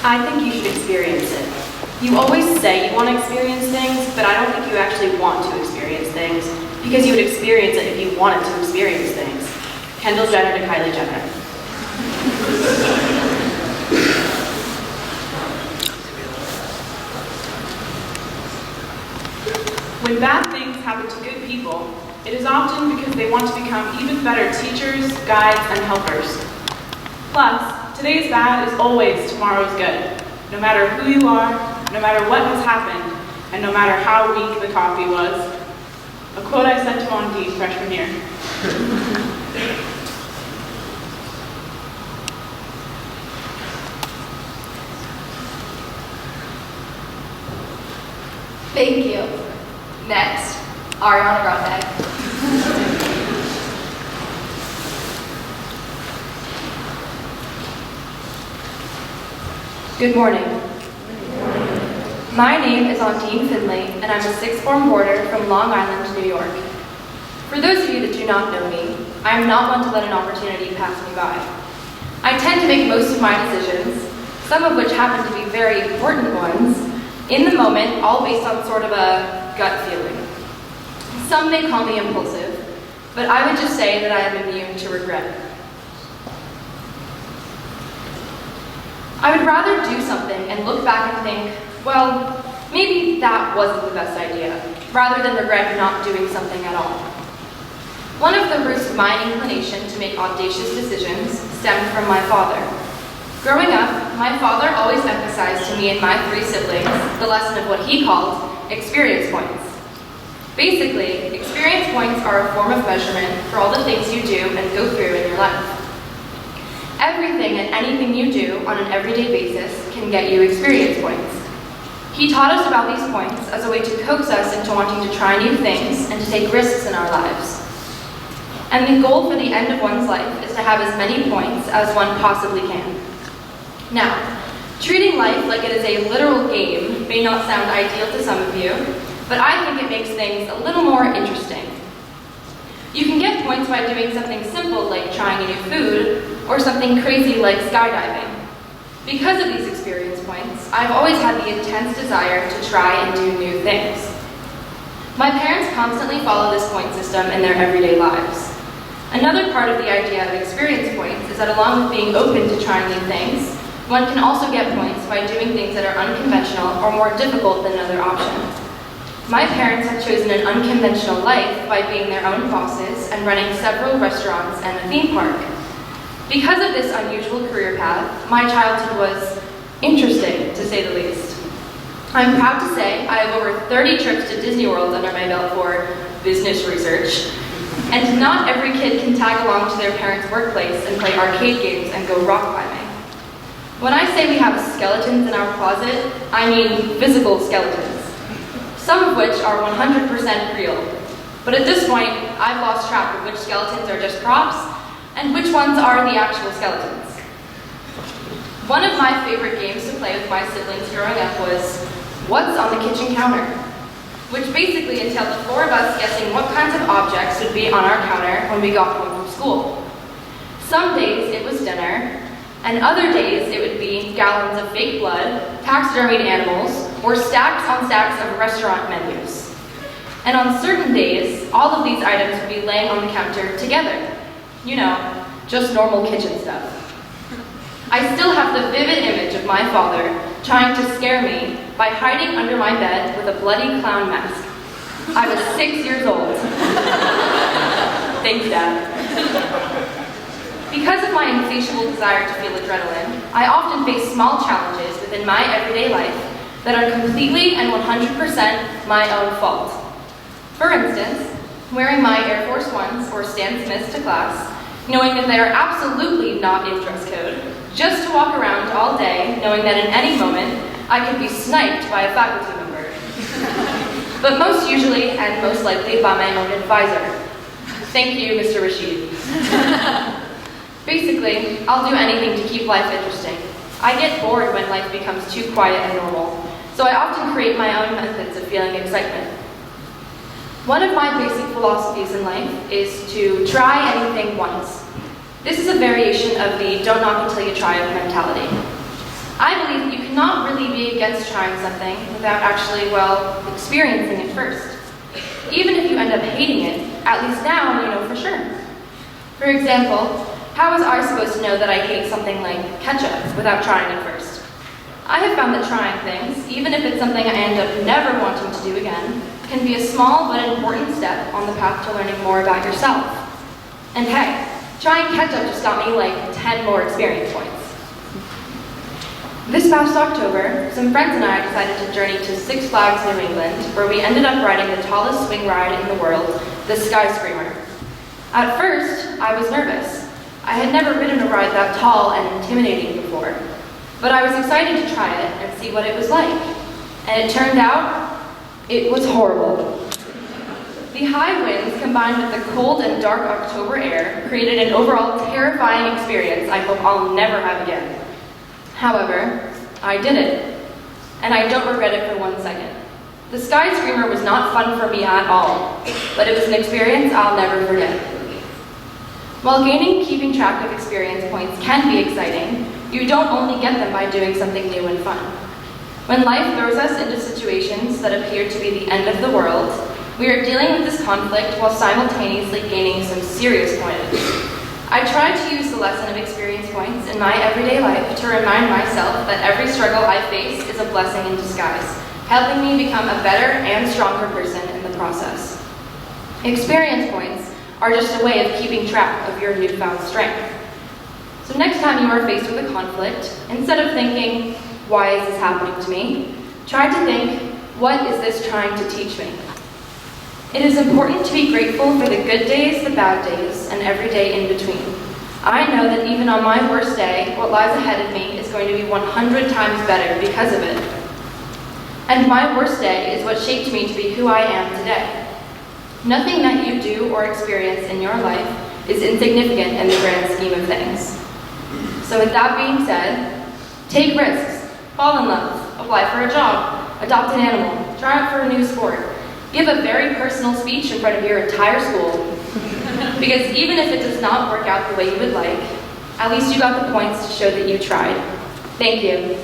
I think you should experience it. You always say you want to experience things, but I don't think you actually want to experience things, because you would experience it if you wanted to experience things. Kendall Jenner to Kylie Jenner. When bad things happen to good people, it is often because they want to become even better teachers, guides, and helpers. Plus, today's bad is always tomorrow's good, no matter who you are, no matter what has happened, and no matter how weak the coffee was. A quote I sent to Ondine freshman year. Thank you. Next, Ariana Grande. Good morning. My name is Ondine Finley, and I'm a sixth form boarder from Long Island, New York. For those of you that do not know me, I am not one to let an opportunity pass me by. I tend to make most of my decisions, some of which happen to be very important ones, in the moment, all based on sort of a gut feeling. Some may call me impulsive, but I would just say that I am immune to regret. I would rather do something and look back and think, well, maybe that wasn't the best idea, rather than regret not doing something at all. One of the roots of my inclination to make audacious decisions stemmed from my father. Growing up, my father always emphasized to me and my three siblings the lesson of what he called experience points. Basically, experience points are a form of measurement for all the things you do and go through in your life. Everything and anything you do on an everyday basis can get you experience points. He taught us about these points as a way to coax us into wanting to try new things and to take risks in our lives. And the goal for the end of one's life is to have as many points as one possibly can. Now, treating life like it is a literal game may not sound ideal to some of you, but I think it makes things a little more interesting. You can get points by doing something simple like trying a new food, or something crazy like skydiving. Because of these experience points, I've always had the intense desire to try and do new things. My parents constantly follow this point system in their everyday lives. Another part of the idea of experience points is that along with being open to trying new things, one can also get points by doing things that are unconventional or more difficult than another option. My parents have chosen an unconventional life by being their own bosses and running several restaurants and a theme park. Because of this unusual career path, my childhood was interesting, to say the least. I'm proud to say I have over 30 trips to Disney World under my belt for business research, and not every kid can tag along to their parents' workplace and play arcade games and go rock climbing. When I say we have skeletons in our closet, I mean physical skeletons, some of which are 100% real. But at this point, I've lost track of which skeletons are just props and which ones are the actual skeletons. One of my favorite games to play with my siblings growing up was What's on the Kitchen Counter, which basically entailed the four of us guessing what kinds of objects would be on our counter when we got home from school. Some days it was dinner, and other days it would be gallons of fake blood, taxidermied animals, or stacks on stacks of restaurant menus. And on certain days, all of these items would be laying on the counter together. You know, just normal kitchen stuff. I still have the vivid image of my father trying to scare me by hiding under my bed with a bloody clown mask. I was 6 years old. Thanks, Dad. Because of my insatiable desire to feel adrenaline, I often face small challenges within my everyday life that are completely and 100% my own fault. For instance, wearing my Air Force Ones or Stan Smiths to class, knowing that they are absolutely not in dress code, just to walk around all day knowing that in any moment I could be sniped by a faculty member. But most usually and most likely by my own advisor. Thank you, Mr. Rashid. Basically, I'll do anything to keep life interesting. I get bored when life becomes too quiet and normal, so I often create my own methods of feeling excitement. One of my basic philosophies in life is to try anything once. This is a variation of the don't knock until you try it mentality. I believe that you cannot really be against trying something without actually, well, experiencing it first. Even if you end up hating it, at least now you know for sure. For example, how was I supposed to know that I hate something like ketchup without trying it first? I have found that trying things, even if it's something I end up never wanting to do again, can be a small but important step on the path to learning more about yourself. And hey, trying ketchup just got me like 10 more experience points. This past October, some friends and I decided to journey to Six Flags New England, where we ended up riding the tallest swing ride in the world, the Skyscreamer. At first, I was nervous. I had never ridden a ride that tall and intimidating before, but I was excited to try it and see what it was like. And it turned out, it was horrible. The high winds combined with the cold and dark October air created an overall terrifying experience I hope I'll never have again. However, I did it, and I don't regret it for 1 second. The Skyscreamer was not fun for me at all, but it was an experience I'll never forget. While gaining keeping track of experience points can be exciting, you don't only get them by doing something new and fun. When life throws us into situations that appear to be the end of the world, we are dealing with this conflict while simultaneously gaining some serious points. I try to use the lesson of experience points in my everyday life to remind myself that every struggle I face is a blessing in disguise, helping me become a better and stronger person in the process. Experience points are just a way of keeping track of your newfound strength. So next time you are faced with a conflict, instead of thinking, why is this happening to me? Try to think, what is this trying to teach me? It is important to be grateful for the good days, the bad days, and every day in between. I know that even on my worst day, what lies ahead of me is going to be 100 times better because of it. And my worst day is what shaped me to be who I am today. Nothing that you do or experience in your life is insignificant in the grand scheme of things. So with that being said, take risks, fall in love, apply for a job, adopt an animal, try out for a new sport, give a very personal speech in front of your entire school. Because even if it does not work out the way you would like, at least you got the points to show that you tried. Thank you.